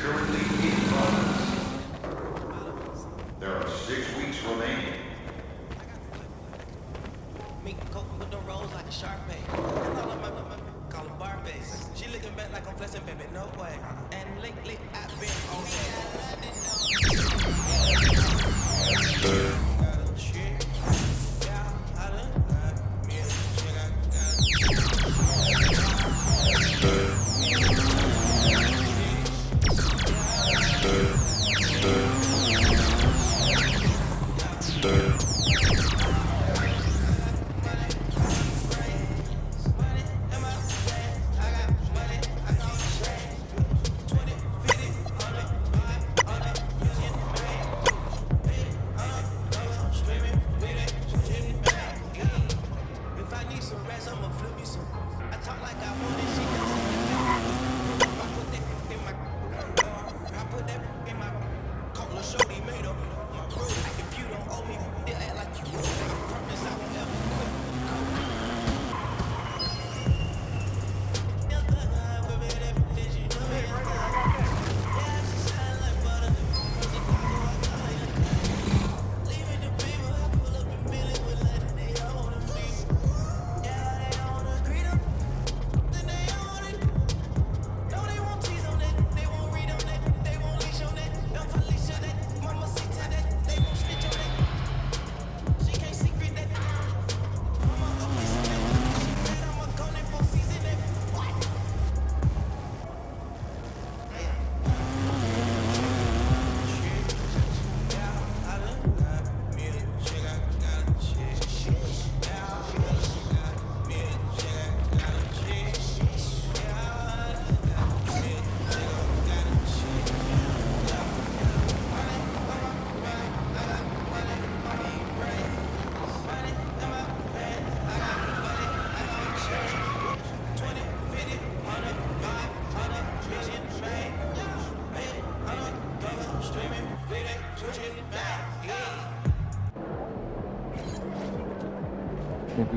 currently in progress. There are 6 weeks remaining. Me coke with the rolls like a Sharpay. Call them Barbies. She looking back like I'm flexing, baby, no way. And lately I've been on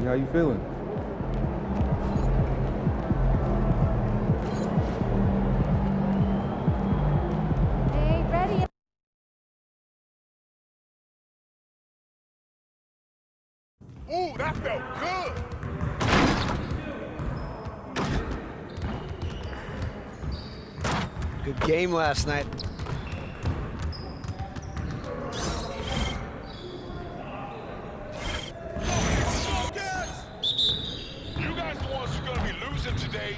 How you feeling? Hey, ready? Ooh, that felt good. Good game last night. Today.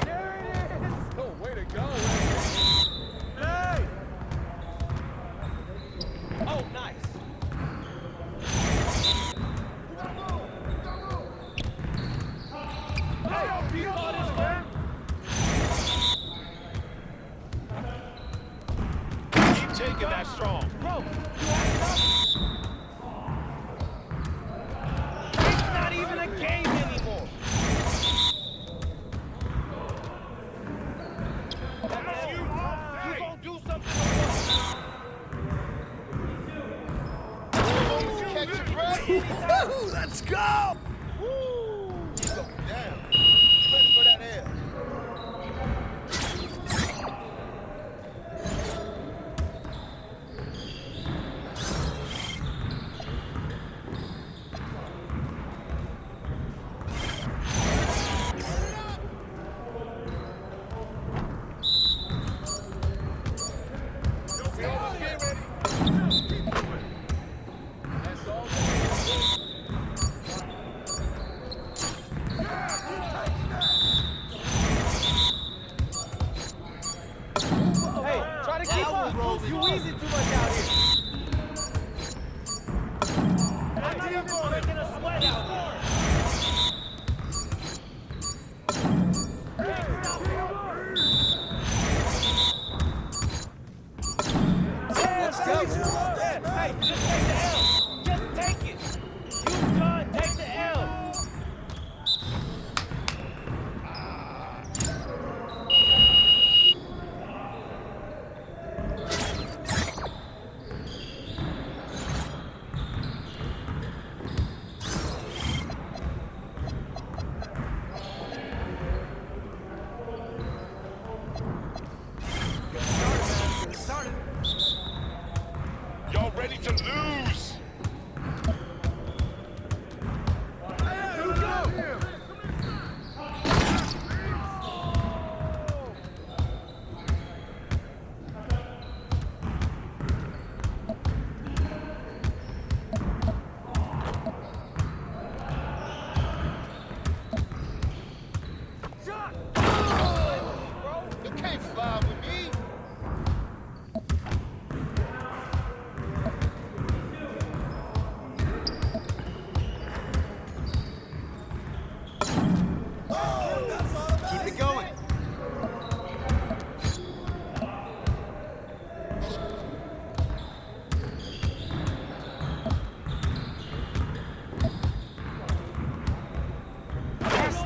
There it is! Oh, way to go! Hey! Oh, nice. Hey, you got this, man. Keep taking that strong. Bro, even a game anymore. You gonna do something Catch your breath. Let's go! Woo! Go down. Ready for that air.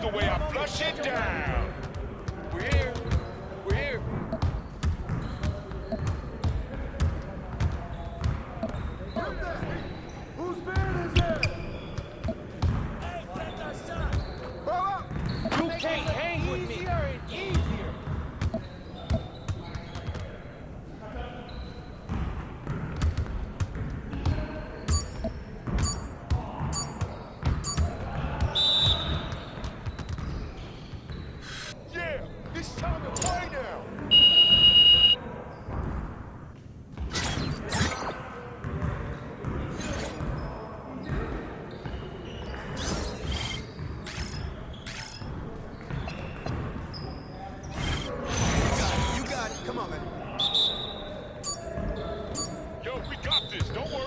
the way I flush it down. We're here. We're here. Whose man is that? You can't hang with me. Easier and easier. Yeah, it's time to play now. You got it. Come on, man. Yo, we got this. Don't worry.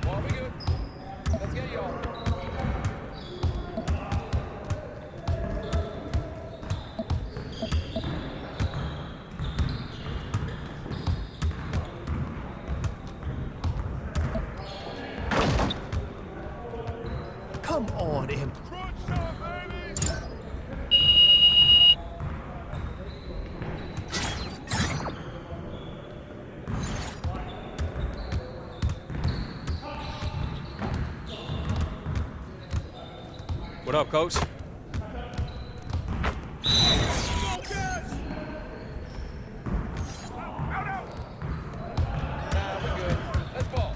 Well, we good. Let's get y'all. Come on, Imp. Crunch time, baby. What up, coach? Nah, we good. Let's ball.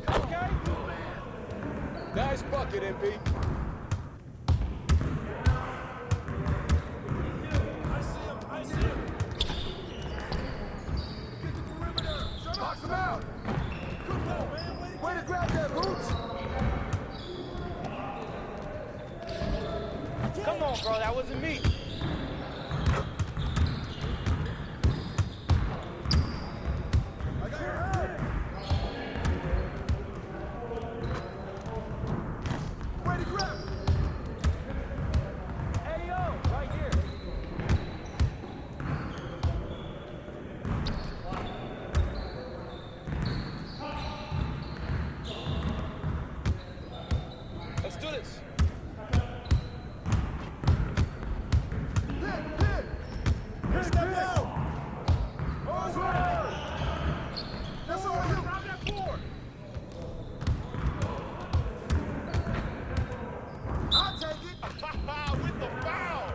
Okay. Nice bucket, MP. Box him out. Good ball, man. Way to grab that, Boots. Come on, bro. That wasn't me. I got your head. Way to grab it. Hey, yo, right here. Let's do this. Hit. Step down. Over. That's all you. Grab that board. I'll take it. With the foul.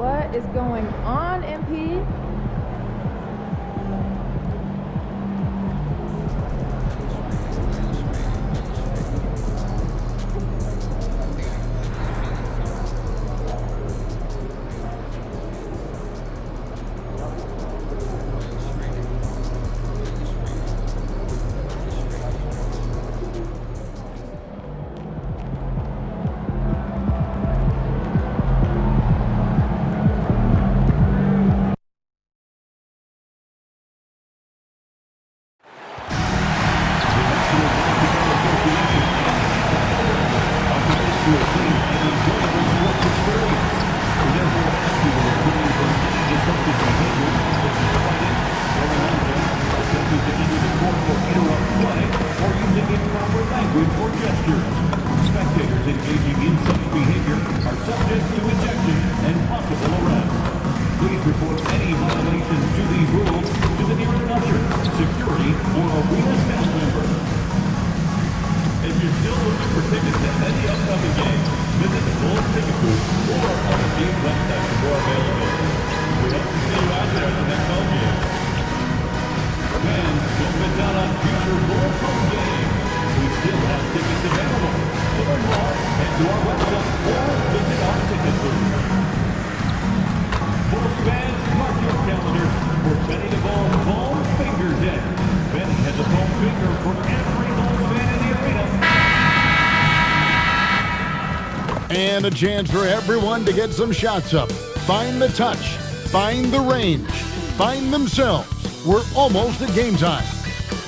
What is going on, MP? Spectators engaging in such behavior are subject to ejection and possible arrest. Please report any violations to these rules to the nearest usher, security, or arena staff member. If you're still looking for tickets to any upcoming game, visit the Bulls Ticket Booth or on the team website for more availability. We hope to see you out there at the next home game. Fans, don't miss out on future Bulls home games. We still have tickets available. To learn more, head to our website or visit our ticket booth. Bulls fans, mark your calendars for Benny the Ball Foam Finger Day. Benny has a foam finger for every Bulls fan in the arena. And a chance for everyone to get some shots up. Find the touch. Find the range. Find themselves. We're almost at game time.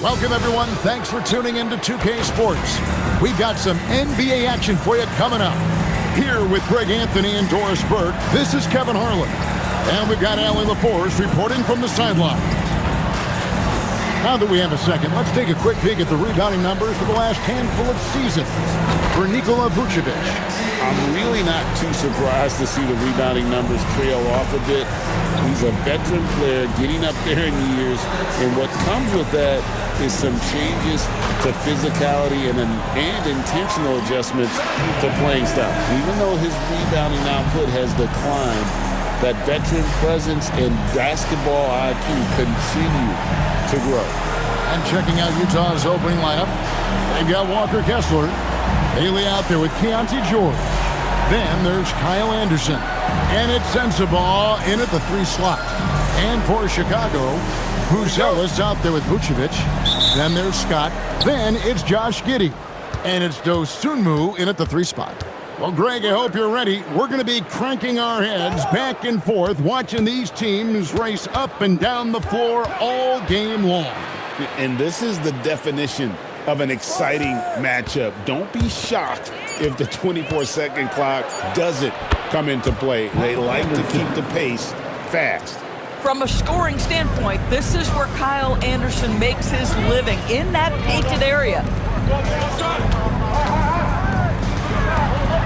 Welcome, everyone. Thanks for tuning in to 2K Sports. We've got some NBA action for you coming up. Here with Greg Anthony and Doris Burke, this is Kevin Harlan. And we've got Allie LaForce reporting from the sideline. Now that we have a second, let's take a quick peek at the rebounding numbers for the last handful of seasons for Nikola Vucevic. I'm really not too surprised to see the rebounding numbers trail off a bit. He's a veteran player getting up there in years, and what comes with that is some changes to physicality and intentional adjustments to playing style. Even though his rebounding output has declined, that veteran presence and basketball IQ continue to grow. And checking out Utah's opening lineup, they've got Walker Kessler, Haley out there with Keontae George. Then there's Kyle Anderson, and it's Sensabaugh in at the 3 slot. And for Chicago, Buzelis out there with Vucevic. Then there's Scott. Then it's Josh Giddey, and it's Dosunmu in at the 3 spot. Well, Greg, I hope you're ready. We're going to be cranking our heads back and forth, watching these teams race up and down the floor all game long. And this is the definition of an exciting matchup. Don't be shocked if the 24-second clock doesn't come into play. They like to keep the pace fast. From a scoring standpoint, this is where Kyle Anderson makes his living, in that painted area.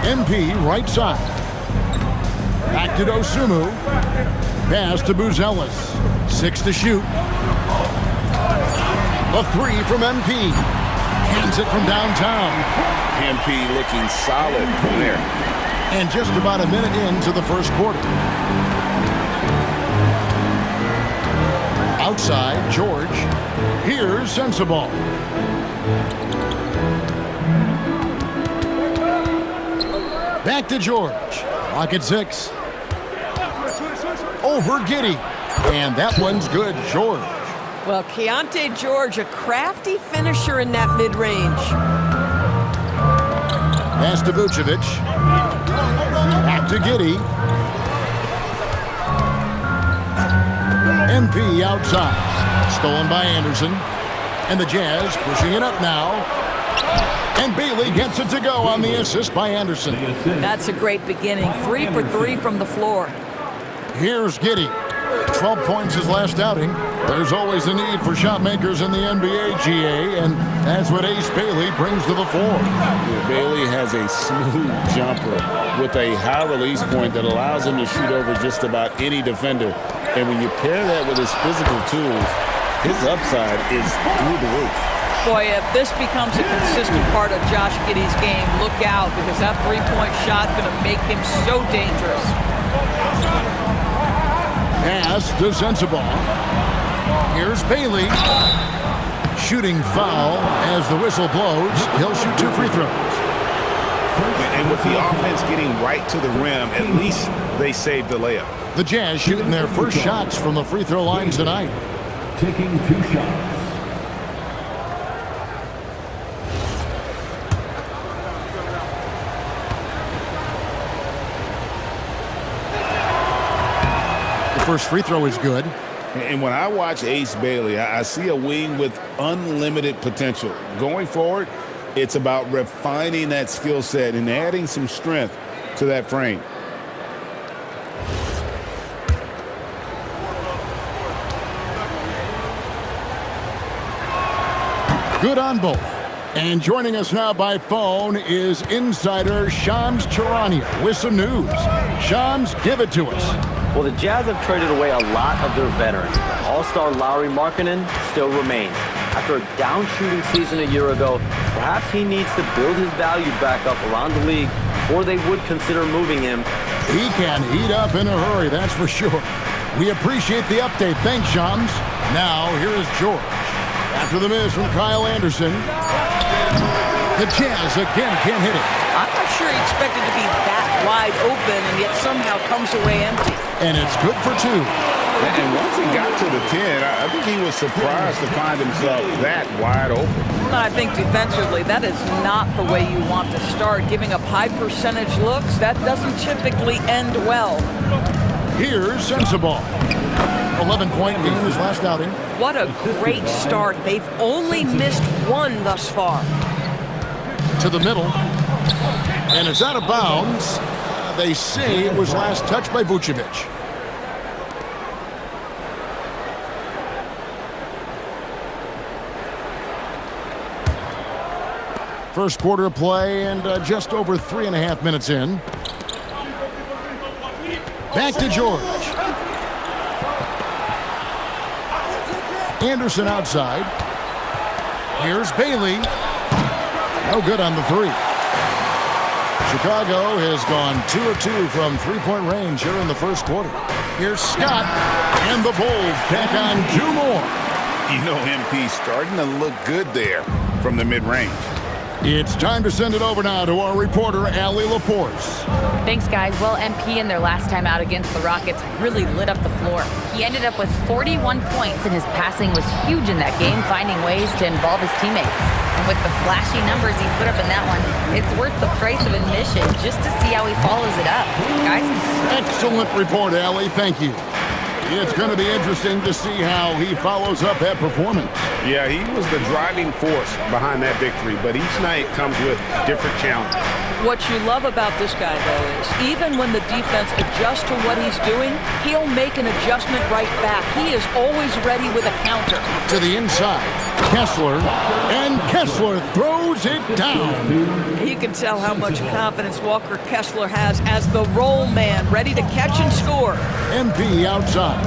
MP right side. Back to Dosunmu. Pass to Buzelis. 6 to shoot. A 3 from MP. Hands it from downtown. MP looking solid from there. And just about a minute into the first quarter. Outside, George. Here's Sensabaugh. Back to George. Clock at 6. Over Giddey. And that one's good, George. Well, Keontae George, a crafty finisher in that mid-range. Pass to Vucevic. Back to Giddey. MP outside. Stolen by Anderson. And the Jazz pushing it up now. And Bailey gets it to go on the assist by Anderson. That's a great beginning. 3 for 3 from the floor. Here's Giddey. 12 points his last outing. There's always a need for shot makers in the NBA, GA, and that's what Ace Bailey brings to the floor. Yeah, Bailey has a smooth jumper with a high release point that allows him to shoot over just about any defender. And when you pair that with his physical tools, his upside is through the roof. Boy, if this becomes a consistent part of Josh Giddey's game, look out, because that three-point shot's going to make him so dangerous. Pass to Sensabaugh. Here's Bailey. Shooting foul as the whistle blows. He'll shoot 2 free throws. And with the offense getting right to the rim, at least they saved the layup. The Jazz shooting their first shots from the free throw line tonight. Taking 2 shots. The first free throw is good. And when I watch Ace Bailey, I see a wing with unlimited potential. Going forward, it's about refining that skill set and adding some strength to that frame. Good on both. And joining us now by phone is insider Shams Charania with some news. Shams, give it to us. Well, the Jazz have traded away a lot of their veterans. All-star Lauri Markkanen still remains. After a down-shooting season a year ago, perhaps he needs to build his value back up around the league before they would consider moving him. He can heat up in a hurry, that's for sure. We appreciate the update. Thanks, Shams. Now, here is George. After the miss from Kyle Anderson, the Jazz again can't hit it. I'm not sure he expected to be that wide open and yet somehow comes away empty. And it's good for 2. And once he got to the 10, I think he was surprised to find himself that wide open. I think defensively, that is not the way you want to start. Giving up high percentage looks, that doesn't typically end well. Here's Sensabaugh. 11-point game his last outing. What a great start. They've only missed 1 thus far. To the middle. And it's out of bounds. They say it was last touched by Vucevic. First quarter of play and just over 3.5 minutes in. Back to George. Anderson outside. Here's Bailey. No good on the 3. Chicago has gone 2 of 2 from three-point range here in the first quarter. Here's Scott, and the Bulls tack on 2 more. You know, MP starting to look good there from the mid-range. It's time to send it over now to our reporter, Allie LaForce. Thanks, guys. Well, MP in their last time out against the Rockets really lit up the floor. He ended up with 41 points, and his passing was huge in that game, finding ways to involve his teammates. And with the flashy numbers he put up in that one, it's worth the price of admission just to see how he follows it up. Guys? Excellent report, Allie. Thank you. It's going to be interesting to see how he follows up that performance. Yeah, he was the driving force behind that victory, but each night comes with different challenges. What you love about this guy, though, is even when the defense adjusts to what he's doing, he'll make an adjustment right back. He is always ready with a counter. To the inside, Kessler, and Kessler throws it down. You can tell how much confidence Walker Kessler has as the roll man, ready to catch and score. MP outside.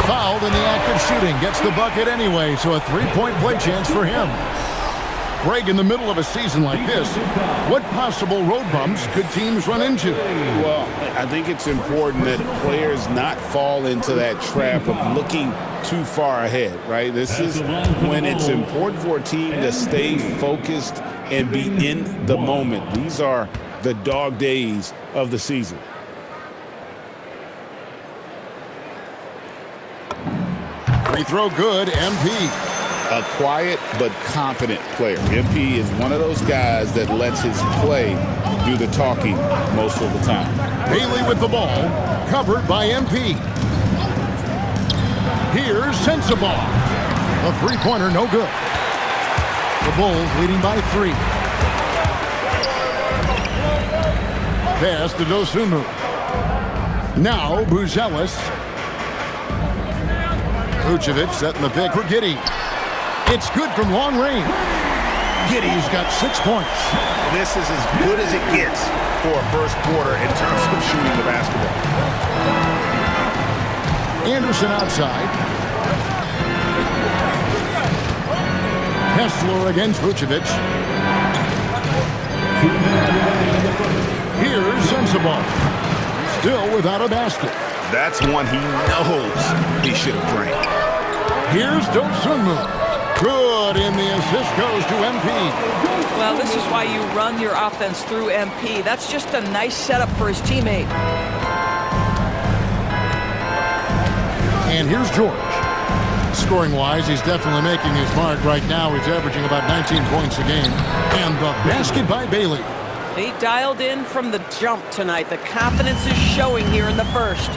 Fouled in the act of shooting. Gets the bucket anyway, so a 3-point play chance for him. Greg, in the middle of a season like this, what possible road bumps could teams run into? Well, I think it's important that players not fall into that trap of looking too far ahead, right? This is when it's important for a team to stay focused and be in the moment. These are the dog days of the season. Free throw good, MP. A quiet but confident player. MP is one of those guys that lets his play do the talking most of the time. Bailey with the ball, covered by MP. Here's Sensabaugh. A three-pointer, no good. The Bulls leading by 3. Pass to Dosunmu. Now Buzelis. Vucevic setting the pick for Giddey. It's good from long range. Giddey's got 6 points. This is as good as it gets for a first quarter in terms of shooting the basketball. Anderson outside. Kessler against Vucevic. Here's Sensible. Still without a basket. That's one he knows he should have drank. Here's Dosunmu. Good, and the assist goes to MP. Well, this is why you run your offense through MP. That's just a nice setup for his teammate. And here's George. Scoring-wise, he's definitely making his mark. Right now, he's averaging about 19 points a game. And the basket by Bailey. He dialed in from the jump tonight. The confidence is showing here in the first.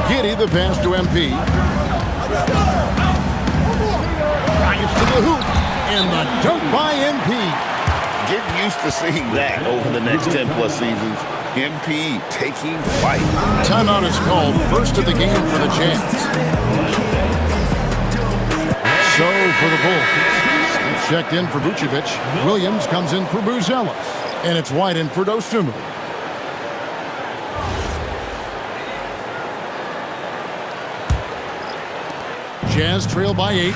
Giddy the pass to MP. Drives to the hoop. And the dunk by MP. Get used to seeing that over the next 10-plus seasons. MP taking flight. Timeout is called. First of the game for the Jazz. So for the Bulls. It's checked in for Vucevic. Williams comes in for Buzelis. And it's wide in for Dosunmu. Jazz trail by 8.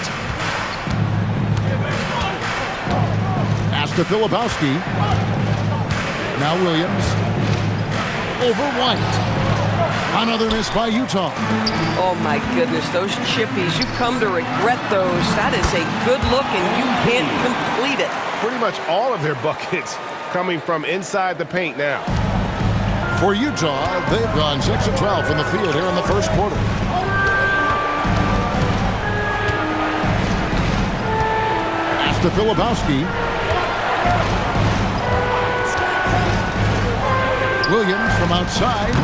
Pass to Filipowski. Now Williams. Over White. Another miss by Utah. Oh my goodness, those chippies, you come to regret those. That is a good look and you can't complete it. Pretty much all of their buckets coming from inside the paint now. For Utah, they've gone 6 of 12 from the field here in the first quarter. Pass to Filipowski. Williams from outside.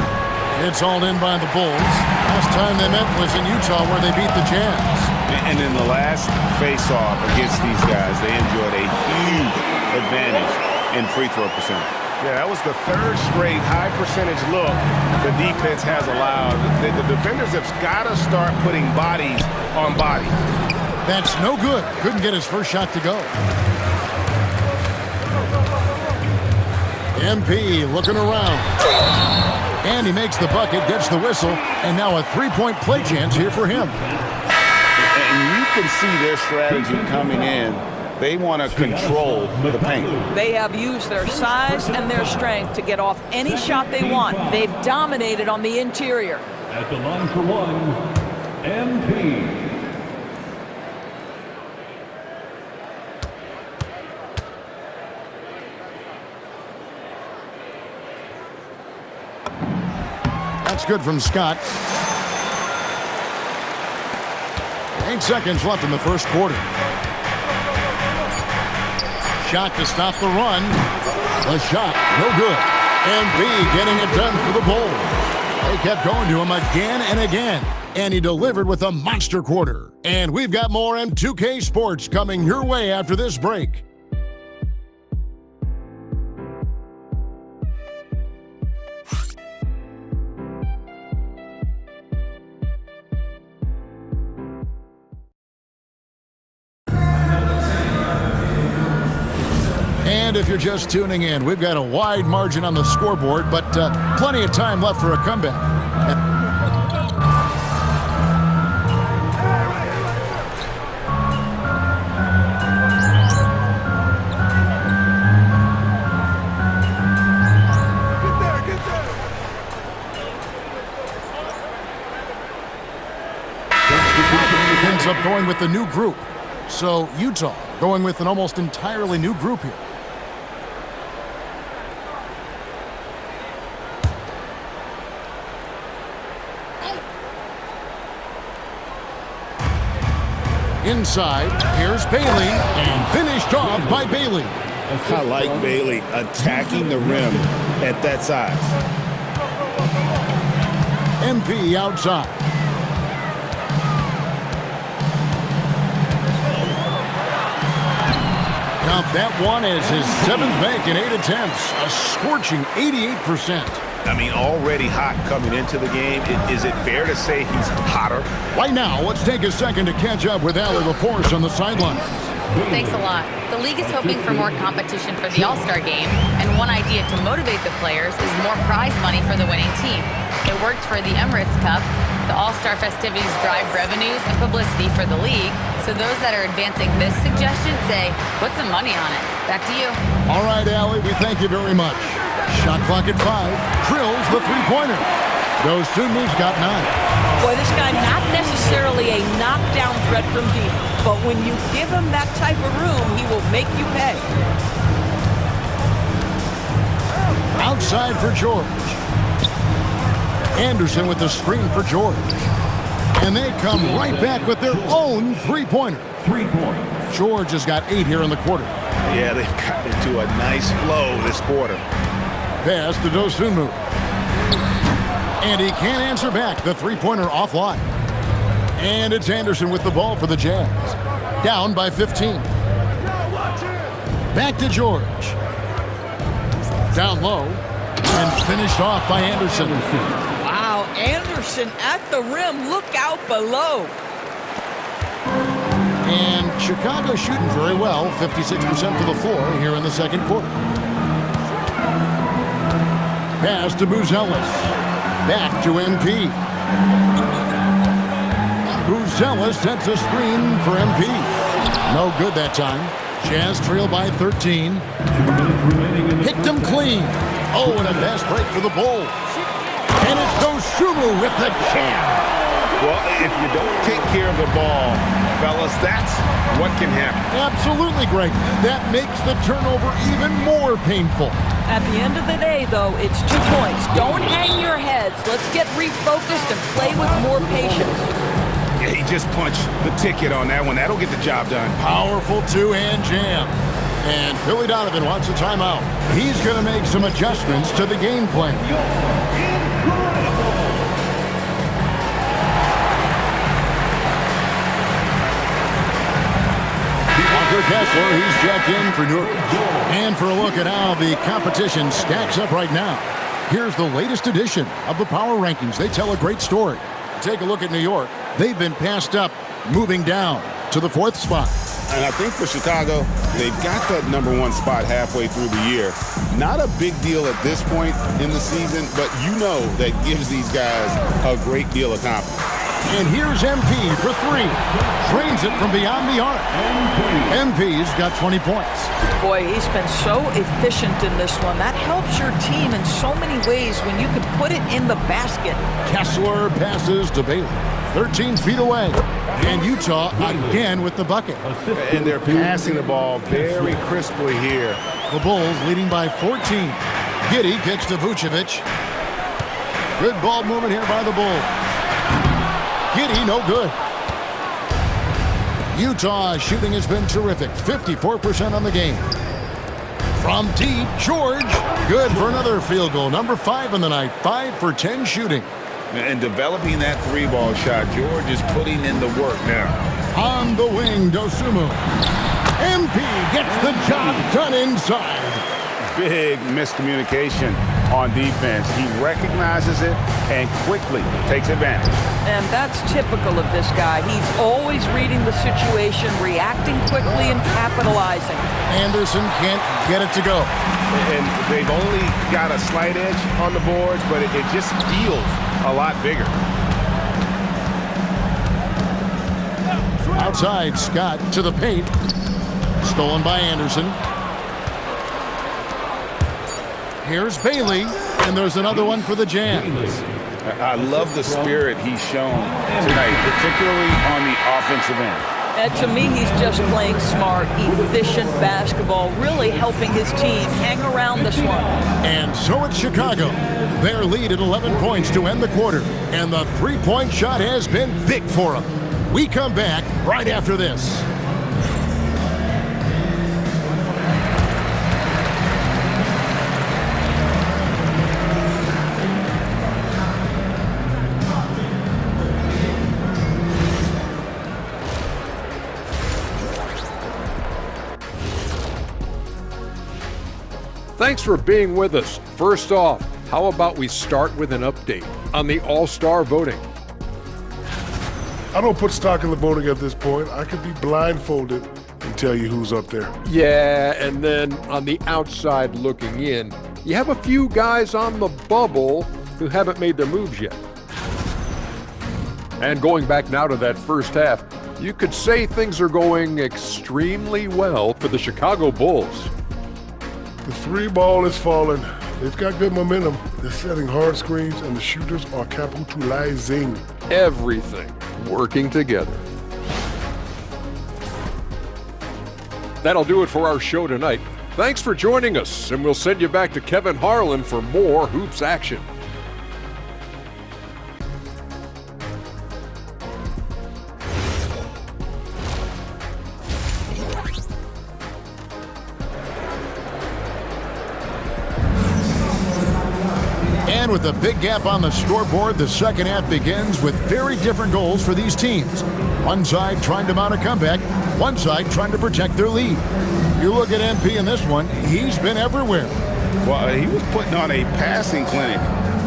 It's hauled in by the Bulls. Last time they met was in Utah where they beat the Jazz. And in the last face-off against these guys, they enjoyed a huge advantage in free throw percentage. Yeah, that was the third straight high percentage look the defense has allowed. The defenders have got to start putting bodies on bodies. That's no good. Couldn't get his first shot to go. MP looking around. And he makes the bucket, gets the whistle, and now a three-point play chance here for him. And you can see their strategy coming in. They want to control the paint. They have used their size and their strength to get off any shot they want. They've dominated on the interior. At the line for one, MP. That's good from Scott. 8 seconds left in the first quarter. Shot to stop the run. The shot, no good. MP getting it done for the Bulls. They kept going to him again and again. And he delivered with a monster quarter. And we've got more M2K Sports coming your way after this break. And if you're just tuning in, we've got a wide margin on the scoreboard, but plenty of time left for a comeback. Ends up going with the new group. So Utah going with an almost entirely new group here. Inside, here's Bailey, and finished off by Bailey. I like Bailey attacking the rim at that size. MP outside. Count that one as his 7th make in 8 attempts, a scorching 88%. I mean, already hot coming into the game. Is it fair to say he's hotter? Right now, let's take a second to catch up with Allie LaForce on the sideline. Thanks a lot. The league is hoping for more competition for the All-Star game, and one idea to motivate the players is more prize money for the winning team. It worked for the Emirates Cup, The All-Star festivities drive revenues and publicity for the league, so those that are advancing this suggestion say, put some money on it. Back to you. All right, Allie, we thank you very much. Shot clock at 5. Drills the three-pointer. Dosumu's got 9. Boy, this guy not necessarily a knockdown threat from deep, but when you give him that type of room, he will make you pay. Outside for George. Anderson with the screen for George. And they come right back with their own three-pointer. 3 points. George has got 8 here in the quarter. Yeah, they've gotten into a nice flow this quarter. Pass to Dosunmu. And he can't answer back. The three-pointer offline. And it's Anderson with the ball for the Jazz. Down by 15. Back to George. Down low. And finished off by Anderson. Wow, Anderson at the rim. Look out below. And Chicago shooting very well. 56% for the floor here in the second quarter. Pass to Buzelis. Back to MP. Buzelis sets a screen for MP. No good that time. Jazz trail by 13. Picked him clean. Oh, and a fast break for the Bulls. And it's Dosunmu with the jam. Well, if you don't take care of the ball, fellas, that's what can happen. Absolutely, Greg. That makes the turnover even more painful. At the end of the day, though, it's 2 points. Don't hang your heads. Let's get refocused and play with more patience. Yeah, he just punched the ticket on that one. That'll get the job done. Powerful two-hand jam. And Billy Donovan wants a timeout. He's going to make some adjustments to the game plan. Walker Kessler, he's checked in for Newark. And for a look at how the competition stacks up right now, here's the latest edition of the Power Rankings. They tell a great story. Take a look at New York. They've been passed up, moving down to the 4th spot. And I think for Chicago, they've got that #1 spot halfway through the year. Not a big deal at this point in the season, but you know that gives these guys a great deal of confidence. And here's MP for 3. Drains it from beyond the arc. MP's got 20 points. Boy, he's been so efficient in this one. That helps your team in so many ways when you can put it in the basket. Kessler passes to Bailey. 13 feet away. And Utah again with the bucket. And they're passing the ball very crisply here. The Bulls leading by 14. Giddey kicks to Vucevic. Good ball movement here by the Bulls. Giddey, no good. Utah shooting has been terrific. 54% on the game. From deep, George. Good for another field goal. Number 5 in the night. 5 for 10 shooting. And developing that 3-ball shot, George is putting in the work now. On the wing, Dosunmu. MP gets the job done inside. Big miscommunication on defense. He recognizes it and quickly takes advantage. And that's typical of this guy. He's always reading the situation, reacting quickly, and capitalizing. Anderson can't get it to go. And they've only got a slight edge on the boards, but it just feels a lot bigger. Outside, Scott to the paint. Stolen by Anderson. Here's Bailey, and there's another one for the Jazz. I love the spirit he's shown tonight, particularly on the offensive end. And to me, he's just playing smart, efficient basketball, really helping his team hang around this one. And so it's Chicago. Their lead at 11 points to end the quarter, and the three-point shot has been big for them. We come back right after this. Thanks for being with us. First off, how about we start with an update on the All-Star voting? I don't put stock in the voting at this point. I could be blindfolded and tell you who's up there. Yeah, and then on the outside looking in, you have a few guys on the bubble who haven't made their moves yet. And going back now to that first half, you could say things are going extremely well for the Chicago Bulls. The three ball is falling. They've got good momentum. They're setting hard screens, and the shooters are capitalizing. Everything working together. That'll do it for our show tonight. Thanks for joining us, and we'll send you back to Kevin Harlan for more hoops action. And with a big gap on the scoreboard, the second half begins with very different goals for these teams. One side trying to mount a comeback, one side trying to protect their lead. You look at MP in this one, he's been everywhere. Well, he was putting on a passing clinic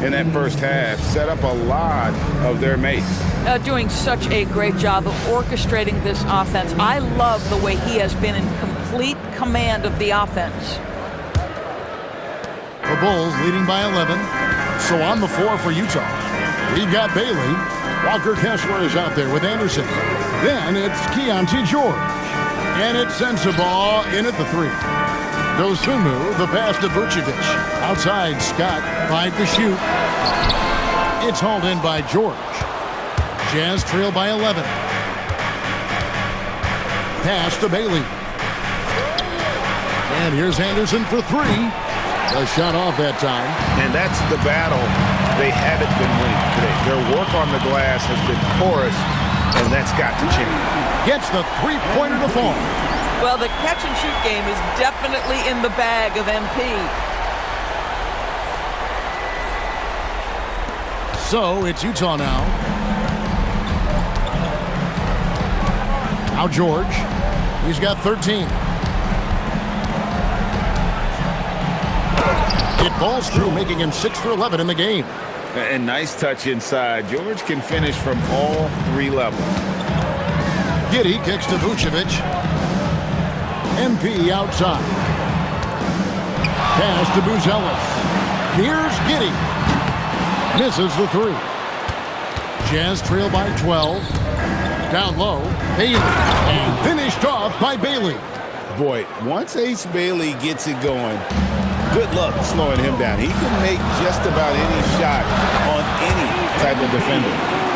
in that first half, set up a lot of their mates. Doing such a great job of orchestrating this offense. I love the way he has been in complete command of the offense. The Bulls leading by 11. So on the floor for Utah, we've got Bailey. Walker Kessler is out there with Anderson. Then it's Keontae George. And it sends the ball in at the three. Dosunmu, the pass to Vucevic. Outside, Scott, 5 to shoot. It's hauled in by George. Jazz trail by 11. Pass to Bailey. And here's Anderson for three. A shot off that time. And that's the battle they haven't been winning today. Their work on the glass has been porous, and that's got to change. Gets the three-pointer to fall. Well, the catch-and-shoot game is definitely in the bag of MP. So it's Utah now. Now George. He's got 13. It balls through, making him 6 for 11 in the game. And nice touch inside. George can finish from all three levels. Giddey kicks to Vucevic. MP outside. Pass to Buzelis. Here's Giddey. Misses the three. Jazz trail by 12. Down low, Bailey. And finished off by Bailey. Boy, once Ace Bailey gets it going, good luck slowing him down. He can make just about any shot on any type of defender.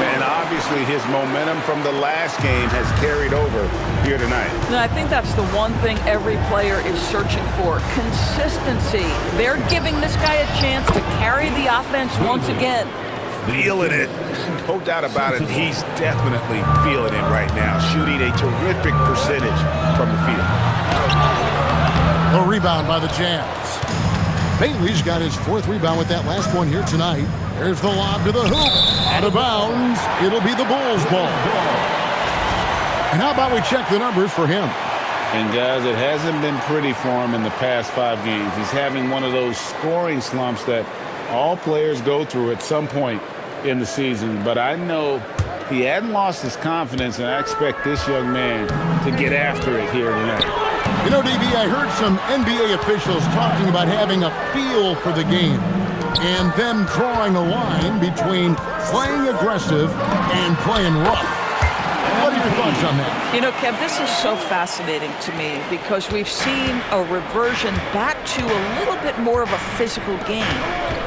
And obviously his momentum from the last game has carried over here tonight. And I think that's the one thing every player is searching for, consistency. They're giving this guy a chance to carry the offense once again. Feeling it. No doubt about it. He's definitely feeling it right now, shooting a terrific percentage from the field. A rebound by the Jazz. Bailey's got his 4th rebound with that last one here tonight. There's the lob to the hoop. Out of bounds. It'll be the Bulls' ball. And how about we check the numbers for him? And guys, it hasn't been pretty for him in the past 5 games. He's having one of those scoring slumps that all players go through at some point in the season. But I know he hadn't lost his confidence, and I expect this young man to get after it here tonight. You know, DB, I heard some NBA officials talking about having a feel for the game and then drawing a line between playing aggressive and playing rough. What are your thoughts on that? You know, Kev, this is so fascinating to me because we've seen a reversion back to a little bit more of a physical game.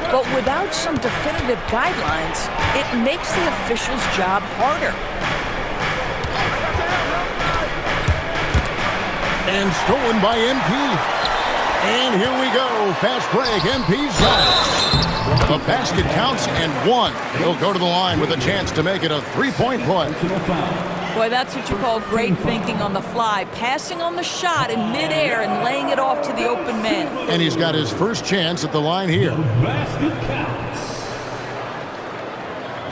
But without some definitive guidelines, it makes the officials' job harder. And stolen by MP. And here we go. Fast break. MP's got it. The basket counts and 1. He'll go to the line with a chance to make it a 3-point play. Boy, that's what you call great thinking on the fly. Passing on the shot in midair and laying it off to the open man. And he's got his first chance at the line here. Basket counts.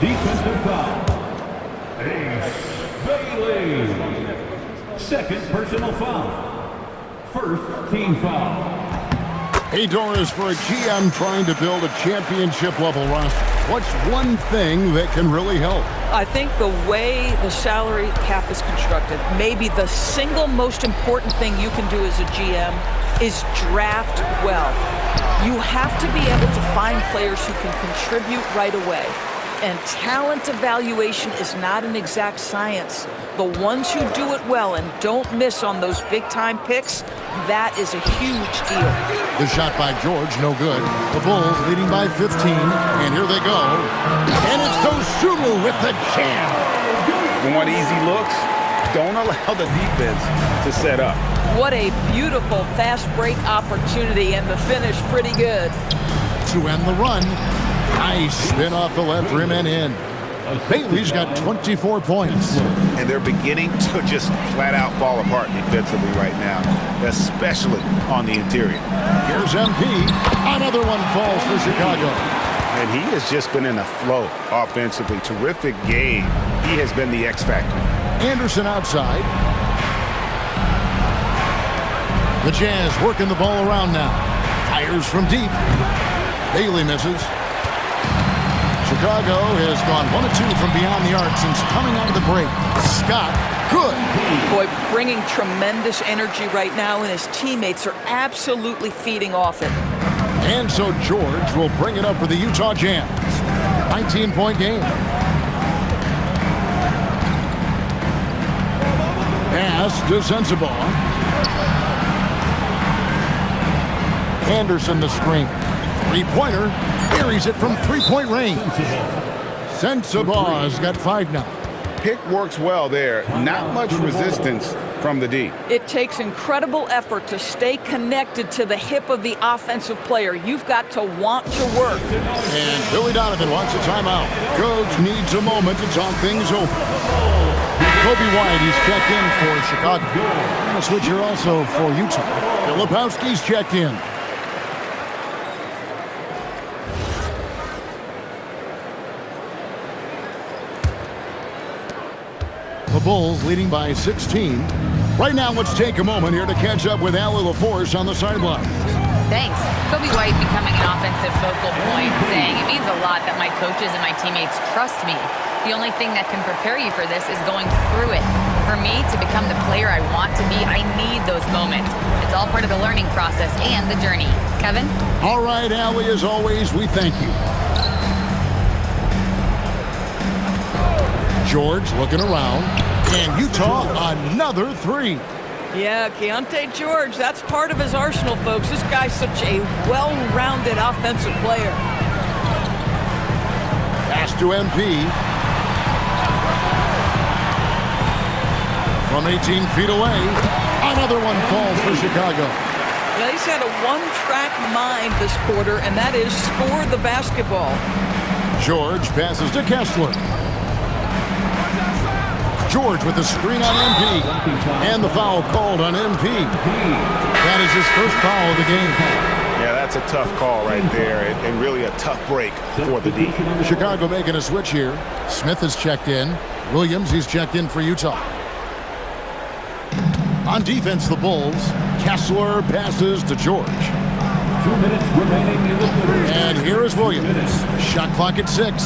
Defensive foul. Ace Bailey. Second personal foul. First team foul. Hey, Doris, for a GM trying to build a championship-level roster, what's one thing that can really help? I think the way the salary cap is constructed, maybe the single most important thing you can do as a GM is draft well. You have to be able to find players who can contribute right away. And talent evaluation is not an exact science. The ones who do it well and don't miss on those big-time picks, that is a huge deal. The shot by George, no good. The Bulls leading by 15, and here they go. And it's Dosunmu with the jam. Want easy looks? Don't allow the defense to set up. What a beautiful fast break opportunity, and the finish pretty good. To end the run, nice spin off the left rim and in. Bailey's got 24 points. And they're beginning to just flat out fall apart defensively right now, especially on the interior. Here's MP. Another one falls for Chicago. And he has just been in a flow offensively. Terrific game. He has been the X factor. Anderson outside. The Jazz working the ball around now. Fires from deep. Bailey misses. Chicago has gone 1 of 2 from beyond the arc since coming out of the break. Scott, good. Boy, bringing tremendous energy right now, and his teammates are absolutely feeding off it. And so George will bring it up for the Utah Jazz. 19-point game. Pass to Sensabaugh. Anderson the screen. Three-pointer. Buries it from three-point range. Sensabaugh's got 5 now. Pick works well there. Not much resistance from the D. It takes incredible effort to stay connected to the hip of the offensive player. You've got to want to work. And Billy Donovan wants a timeout. Coach needs a moment to talk things over. Kobe White, he's checked in for Chicago. And a switch here also for Utah. Filipowski's checked in. The Bulls leading by 16. Right now, let's take a moment here to catch up with Allie LaForce on the sideline. Thanks. Kobe White becoming an offensive focal point, saying it means a lot that my coaches and my teammates trust me. The only thing that can prepare you for this is going through it. For me to become the player I want to be, I need those moments. It's all part of the learning process and the journey. Kevin? All right, Allie, as always, we thank you. George looking around, and Utah another 3. Yeah, Keontae George, that's part of his arsenal, folks. This guy's such a well-rounded offensive player. Pass to MP. From 18 feet away, another one falls for Chicago. Yeah, he's had a one-track mind this quarter, and that is score the basketball. George passes to Kessler. George with the screen on MP. And the foul called on MP. That is his first foul of the game. Yeah, that's a tough call right there, and really a tough break for the D. Chicago making a switch here. Smith has checked in. Williams, he's checked in for Utah. On defense, the Bulls. Kessler passes to George. 2 minutes remaining in the third. And here is Williams. Shot clock at 6.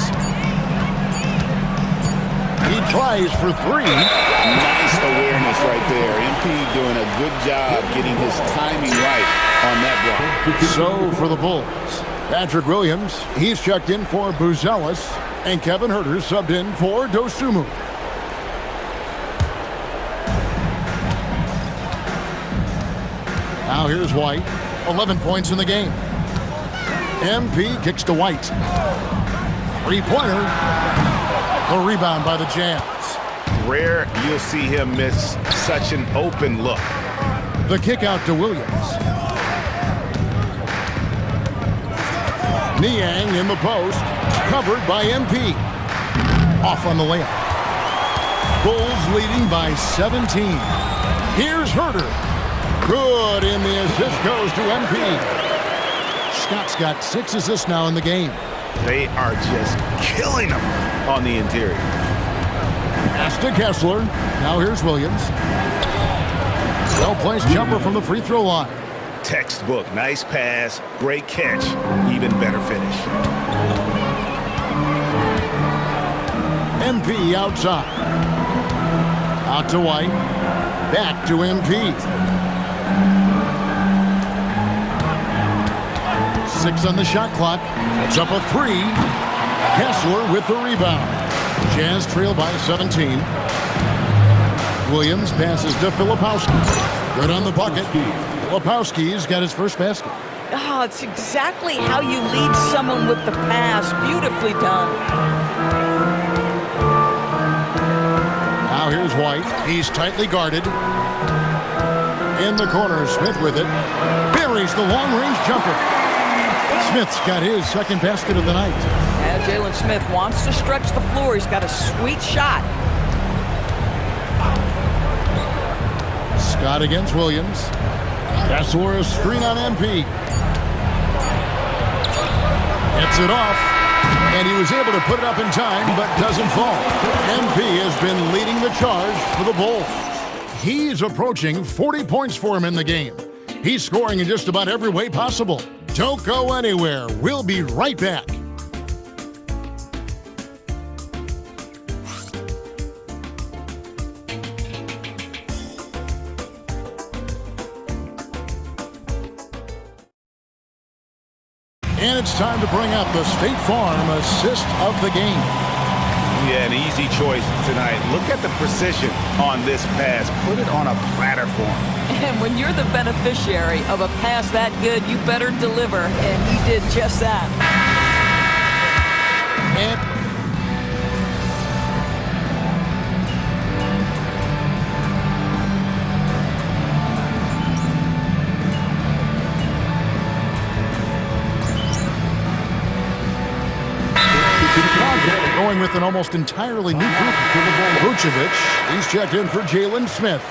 He tries for 3. Nice awareness right there. MP doing a good job getting his timing right on that block. So for the Bulls, Patrick Williams, he's checked in for Buzelis, and Kevin Huerter subbed in for Dosunmu. Now here's White, 11 points in the game. MP kicks to White. Three-pointer. The rebound by the Jazz. Rare you'll see him miss such an open look. The kick out to Williams. Niang in the post, covered by MP. Off on the layup. Bulls leading by 17. Here's Huerter. Good, and the assist goes to MP. Scott's got 6 assists now in the game. They are just killing them on the interior. Pass to Kessler. Now here's Williams. Well-placed jumper from the free throw line. Textbook. Nice pass. Great catch. Even better finish. MP outside. Out to White. Back to MP. 6 on the shot clock. It's up a 3. Kessler with the rebound. Jazz trail by 17. Williams passes to Filipowski. Good on the bucket. Filipowski's got his first basket. Oh, it's exactly how you lead someone with the pass. Beautifully done. Now here's White. He's tightly guarded. In the corner, Smith with it. Buries the long-range jumper. Smith's got his second basket of the night. And Jalen Smith wants to stretch the floor. He's got a sweet shot. Scott against Williams. Kessler a screen on MP. Gets it off, and he was able to put it up in time, but doesn't fall. MP has been leading the charge for the Bulls. He's approaching 40 points for him in the game. He's scoring in just about every way possible. Don't go anywhere. We'll be right back. And it's time to bring up the State Farm assist of the game. Yeah, an easy choice tonight. Look at the precision on this pass. Put it on a platter for him. And when you're the beneficiary of a pass that good, you better deliver. And he did just that. And going with an almost entirely new group for the ball. Vucevic, he's checked in for Jalen Smith.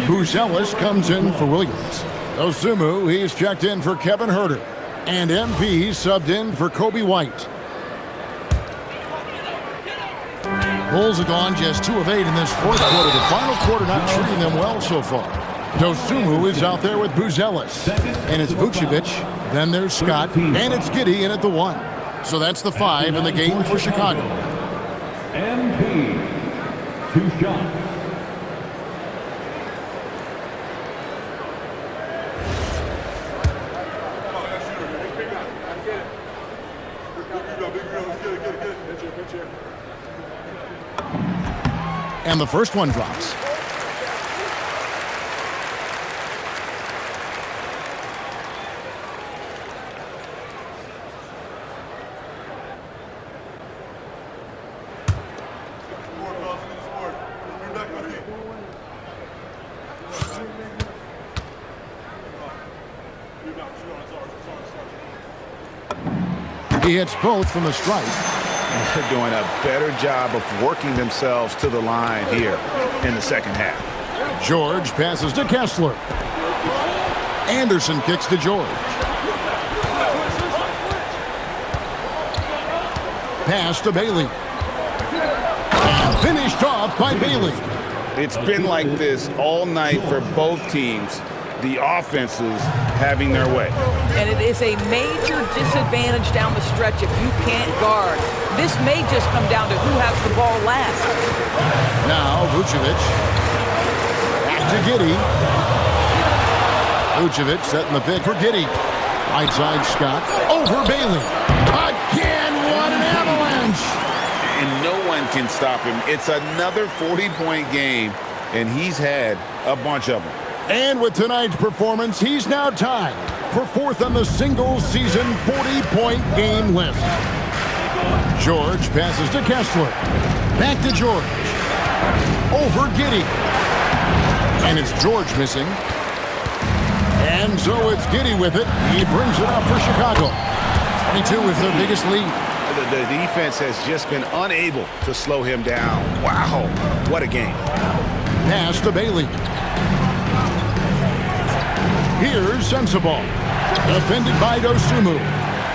Buzelis comes in for Williams. Osumu, he's checked in for Kevin Huerter. And MP subbed in for Kobe White. Bulls have gone just 2 of 8 in this fourth quarter. The final quarter not treating them well so far. Dosumu is out there with Buzelis. And it's Vucevic. Then there's Scott. And it's Giddey in at the 1. So that's the 5 in the game for Chicago. MP, 2 shots. And the first one drops. He hits both from the stripe. They're doing a better job of working themselves to the line here in the second half. George passes to Kessler. Anderson kicks to George. Pass to Bailey. And finished off by Bailey. It's been like this all night for both teams. The offenses having their way. And it is a major disadvantage down the stretch if you can't guard. This may just come down to who has the ball last. Now Vucevic. Back to Giddey. Vucevic setting the pick for Giddey. Right side Scott. Over Bailey. Again, what an avalanche. And no one can stop him. It's another 40-point game, and he's had a bunch of them. And with tonight's performance, he's now tied for 4th on the single-season 40-point game list. George passes to Kessler. Back to George. Over Giddey. And it's George missing. And so it's Giddey with it. He brings it up for Chicago. 22 is their biggest lead. The defense has just been unable to slow him down. Wow, what a game. Pass to Bailey. Here's Sensabaugh, defended by Dosumu.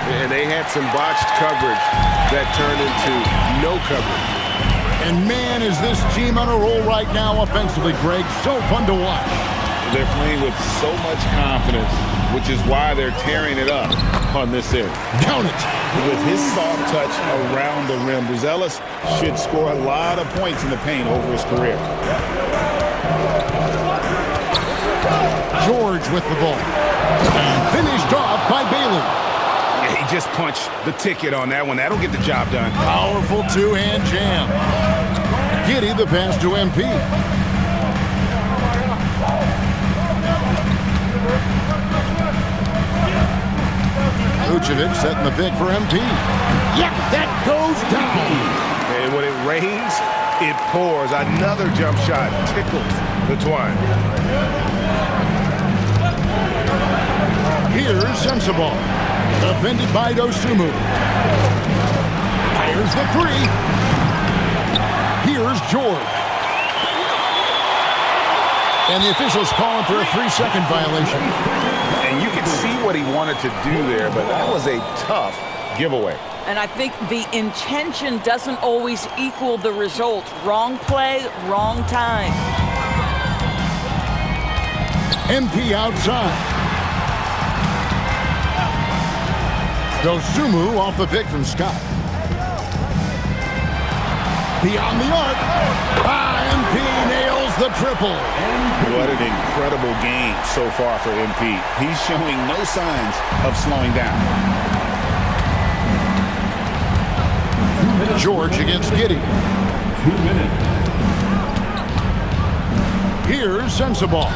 And they had some botched coverage that turned into no coverage. And man, is this team on a roll right now offensively, Greg. So fun to watch. They're playing with so much confidence, which is why they're tearing it up on this end. Count it. With his soft touch around the rim, Buzelis should score a lot of points in the paint over his career. George with the ball. And finished off by Bailey. He just punched the ticket on that one. That'll get the job done. Powerful two-hand jam. Giddy the pass to MP. Vucevic setting the pick for MP. Yep, that goes down. And when it rains, it pours. Another jump shot tickles the twine. Here's Sensabaugh. Defended by Dosunmu. Fires the three. Here's George. And the officials calling for a 3-second violation. And you can see what he wanted to do there, but that was a tough giveaway. And I think the intention doesn't always equal the result. Wrong play, wrong time. MP outside. Dosunmu off the pick from Scott. Beyond the arc. MP nails the triple. What an incredible game so far for MP. He's showing no signs of slowing down. George against Giddy. 2 minutes. Here's Sensabaugh.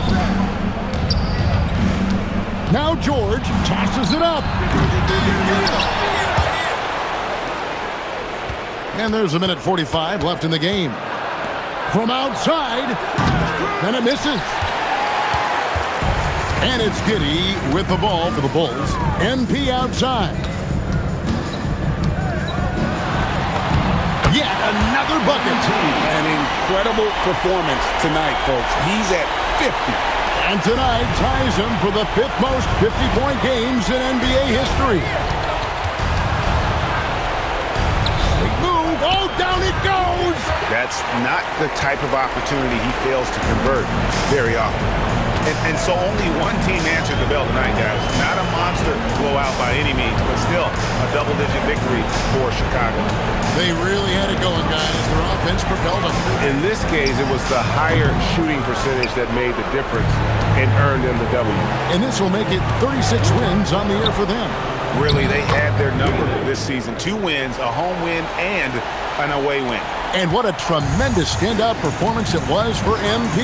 Now George tosses it up. And there's 1:45 left in the game. From outside, and it misses. And it's Giddy with the ball for the Bulls. MP outside. Yet another bucket. An incredible performance tonight, folks. He's at 50. And tonight ties him for the 5th most 50-point games in NBA history. Sweet move. Oh, down it goes. That's not the type of opportunity he fails to convert very often. And so only one team answered the bell tonight, guys. Not a monster blowout by any means, but still a double-digit victory for Chicago. They really had it going, guys. Their offense propelled them. In this case, it was the higher shooting percentage that made the difference and earned them the W. And this will make it 36 wins on the year for them. Really, they had their number this season. 2 wins, a home win, and an away win. And what a tremendous standout performance it was for MP.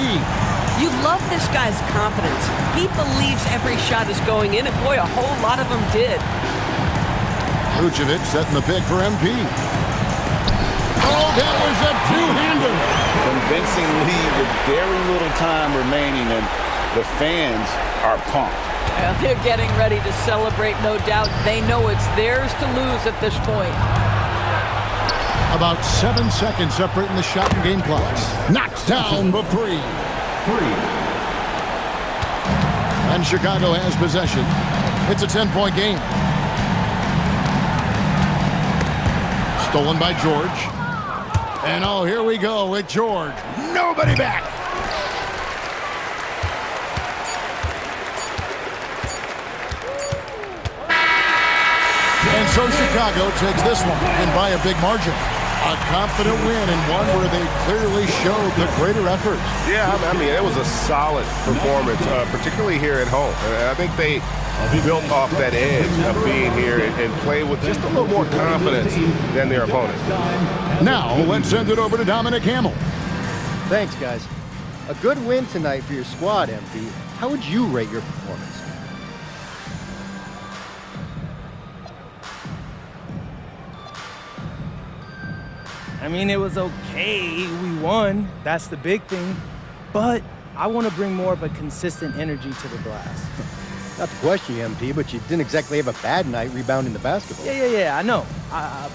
You love this guy's confidence. He believes every shot is going in, and boy, a whole lot of them did. Vucevic setting the pick for MP. Oh, that was a two-hander. Convincing lead with very little time remaining, and the fans are pumped. Well, they're getting ready to celebrate, no doubt. They know it's theirs to lose at this point. About 7 seconds separating the shot and game clocks. Knocks down the three. And Chicago has possession. It's a 10-point game. Stolen by George. And oh, here we go with George. Nobody back. And so Chicago takes this one, and by a big margin. A confident win, and one where they clearly showed the greater effort. Yeah, I mean, it was a solid performance, particularly here at home. And I think they built off that edge of being here and played with just a little more confidence than their opponents. Now, let's send it over to Dominic Hamill. Thanks, guys. A good win tonight for your squad, MP. How would you rate your performance? I mean, it was okay. We won. That's the big thing. But I want to bring more of a consistent energy to the glass. Not to question you, MP, but you didn't exactly have a bad night rebounding the basketball. Yeah, I know.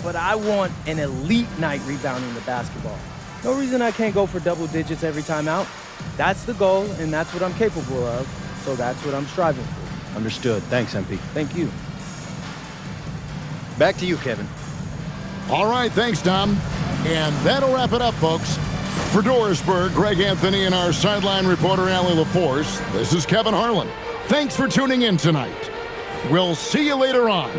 But I want an elite night rebounding the basketball. No reason I can't go for double digits every time out. That's the goal, and that's what I'm capable of. So that's what I'm striving for. Understood. Thanks, MP. Thank you. Back to you, Kevin. All right, thanks, Dom. And that'll wrap it up, folks. For Dorisburg, Greg Anthony, and our sideline reporter, Allie LaForce, this is Kevin Harlan. Thanks for tuning in tonight. We'll see you later on.